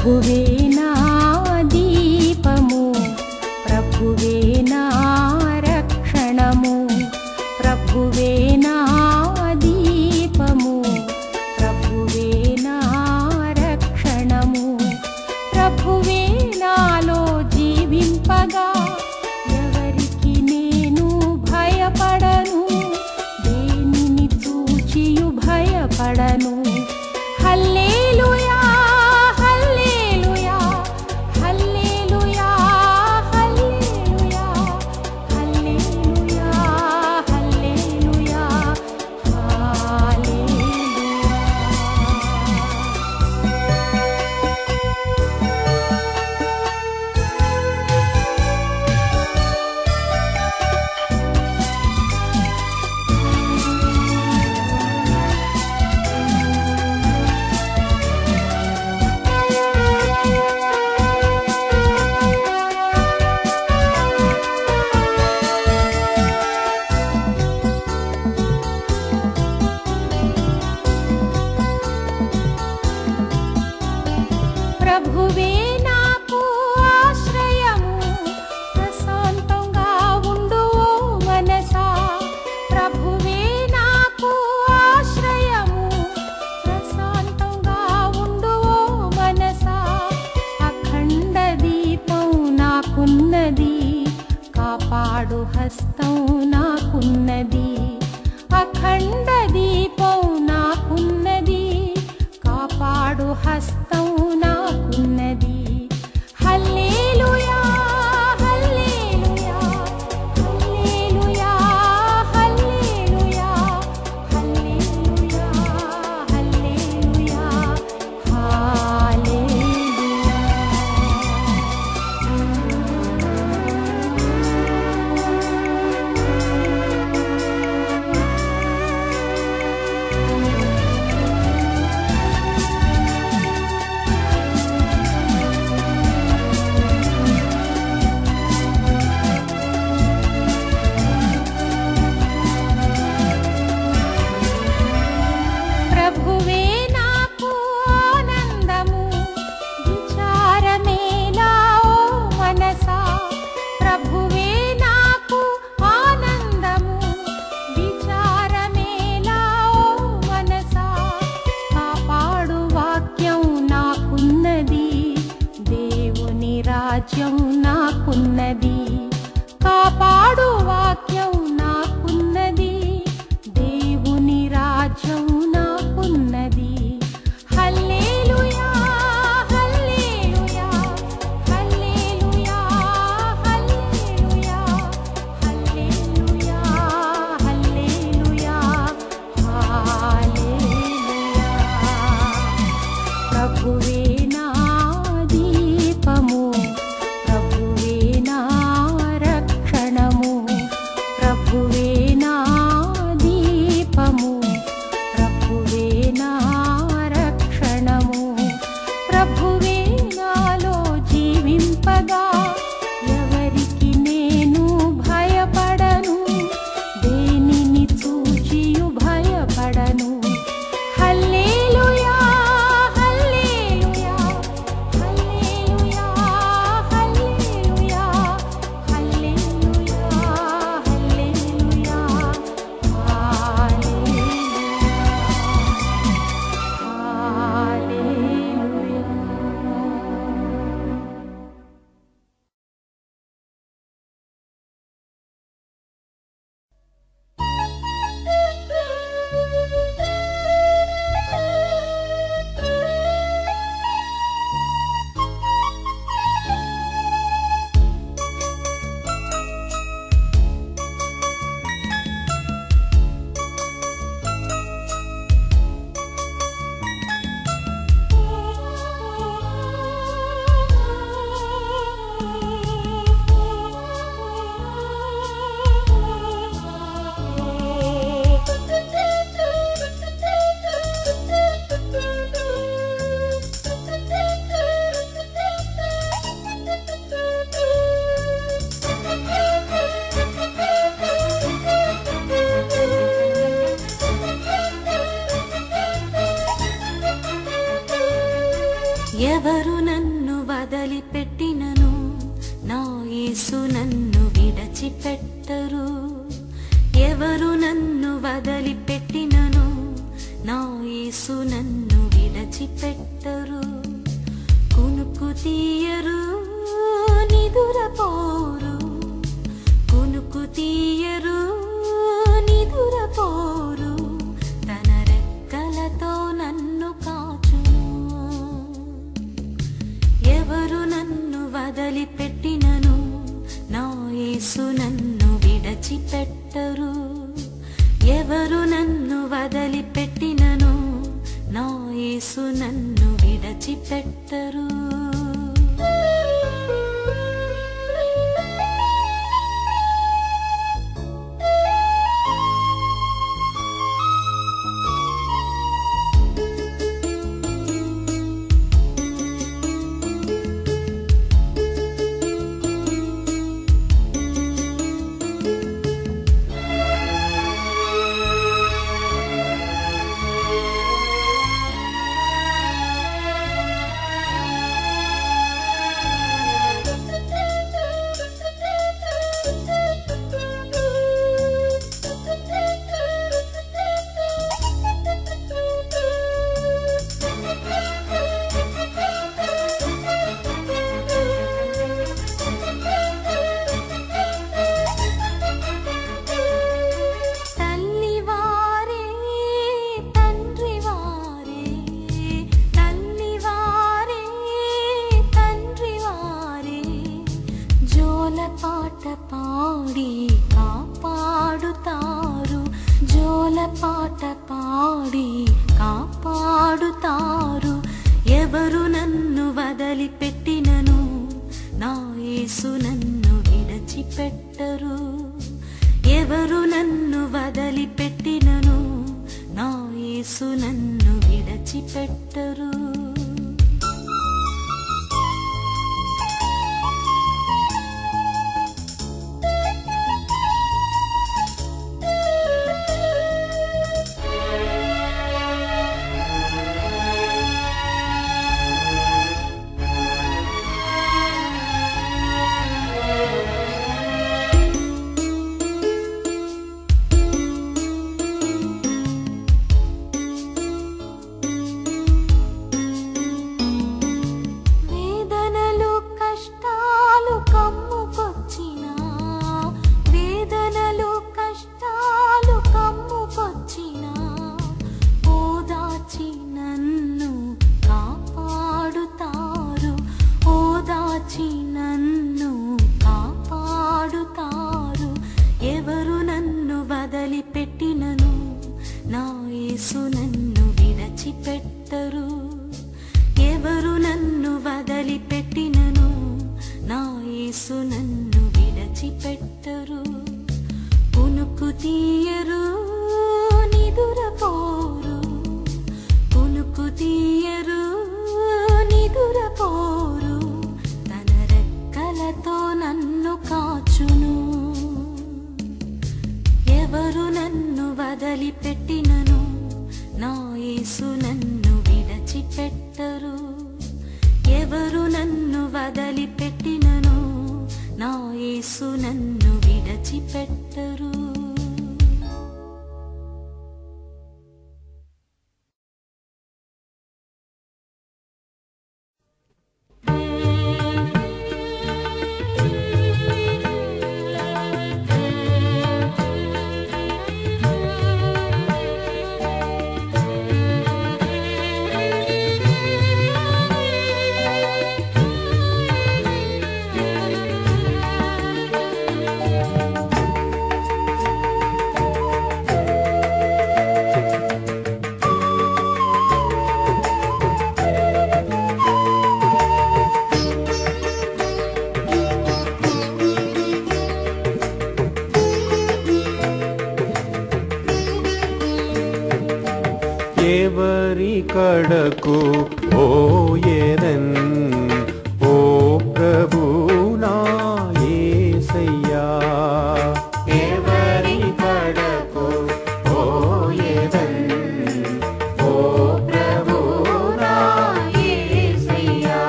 ప్రభువే నా దీపము, ప్రభువే నా రక్షణము, ప్రభువే నా దీపము, ప్రభువే నా రక్షణము, ప్రభువే నాలో జీవింపగా ఎవరికి నేను భయపడను, దేనిని చూచియు భయపడను. హల్లెలూయా హల్లెలూయా హల్లెలూయా హల్లెలూయా హల్లెలూయా హల్లెలూయా హల్లెలూయా. ప్రభువే నాకు ఆశ్రయము, ప్రశాంతంగా ఉండు ఓ మనసా. ప్రభువే నాకు ఆశ్రయము, ప్రశాంతంగా ఉండు ఓ మనసా. అఖండ దీపం నాకున్నది, కాపాడు హస్తం నాకున్నది. అఖండ దీపం నాకున్నది, కాపాడు హస్తం నాకున్నది. హల్లెలూయా హల్లెలూయా హల్లెలూయా హల్లెలూయా హల్లెలూయా హల్లెలూయా హల్లెలూయా. ప్రభువే నాకు ఆనందము, విచారమేలా ఓ మనసా. ప్రభువే నాకు ఆనందము, విచారమేలా ఓ మనసా. కాపాడు వాక్యం నాకున్నది, దేవుని రాజ్యం నాకున్నది. కాపాడు వాక్యం నాకున్నది, దేవుని రాజ్యం నాకున్నది. హల్లెలూయా హల్లెలూయా హల్లెలూయా హల్లెలూయా హల్లెలూయా హల్లెలూయా హల్లెలూయా. ప్రభువే నా దీపము, ప్రభువే నా రక్షణము, వదలిపెట్టినను నా యేసు నన్ను విడచిపెట్టరు. ఎవరు నన్ను వదలిపెట్టినను నా యేసు నన్ను విడచిపెట్టరు. కునుకు తీయరు నిదురపోరు, కునుకు తీయరు నిదురపోరు, తన రెక్కలతో నన్ను కాచును. ఎవరు నన్ను వదలిపెట్టినను నా యేసు నన్ను విడచిపెట్టరు. ఎవరు నన్ను వదలిపెట్టినను నా యేసు నన్ను విడచిపెట్టరు. పాట పాడి కాపాడుతారు. ఎవరు నన్ను వదలిపెట్టినను నా యేసు నన్ను విడచిపెట్టరు. ఎవరు నన్ను వదలిపెట్టినను నా యేసు నన్ను విడచిపెట్టరు. వదలిపెట్టినను నా యేసు నన్ను విడచిపెట్టరు. ఎవరు నన్ను వదలిపెట్టినను నా యేసు నన్ను విడచిపెట్టరు. కునుకు తీయరు నిదురపోరు, కునుకు తీయరు నిదురపోరు, తన రెక్కలతో నన్ను కాచును. ఎవరు నన్ను వదలిపెట్టినను నా యేసు నన్ను విడచిపెట్టరు. ఎవరు నన్ను వదలిపెట్టినను నా యేసు నన్ను విడచిపెట్టరు. ఎవరి కడకు పోయేదన్ ఓ ప్రభు నా యేసయ్యా. ఎవరి కడకు పోయేదన్ ఓ ప్రభు నా యేసయ్యా.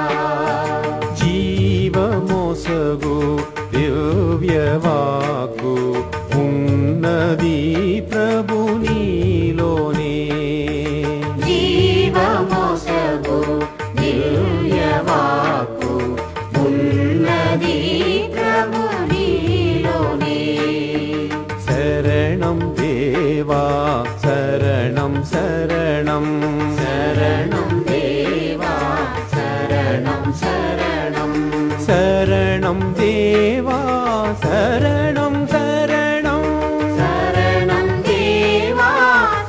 మోసగు దివ్యవాకు ఉన్నది ప్రభు నీలోనే. జీవమోసగు దివ్యవాకు ఉన్నది ప్రభు నీలోనే. శరణం దేవా శరణం శరణం శరణం దేవా శరణం శరణం. శరణం దేవా శరణం శరణం. శరణం దేవా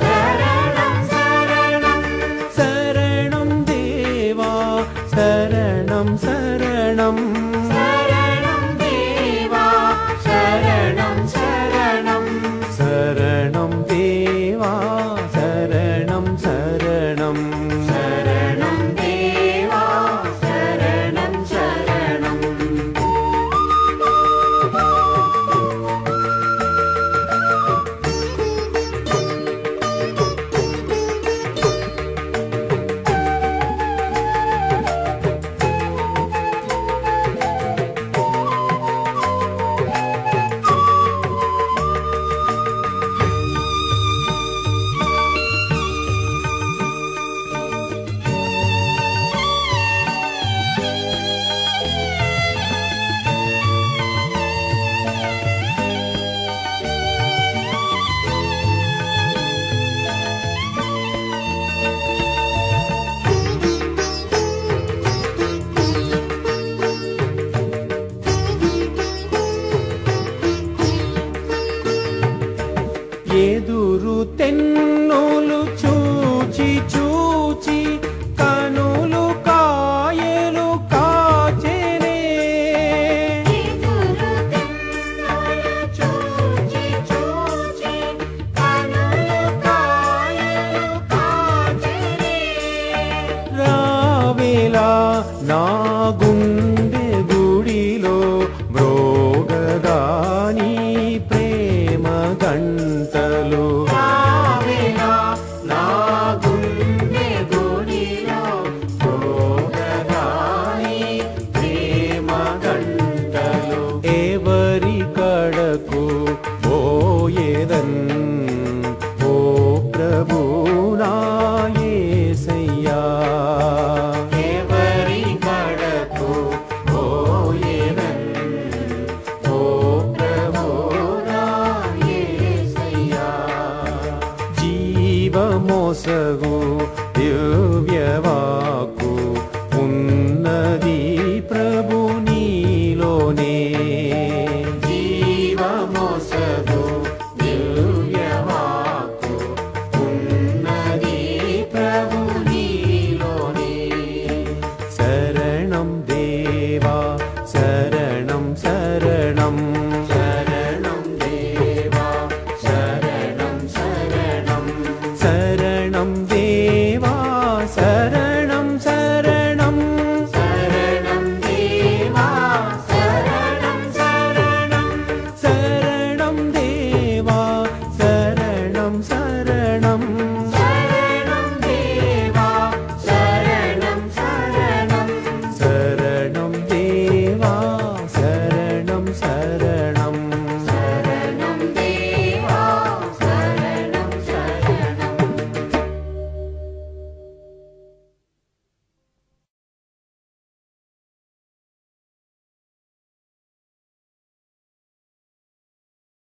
శరణం శరణం. శరణం దేవా శరణం శరణం.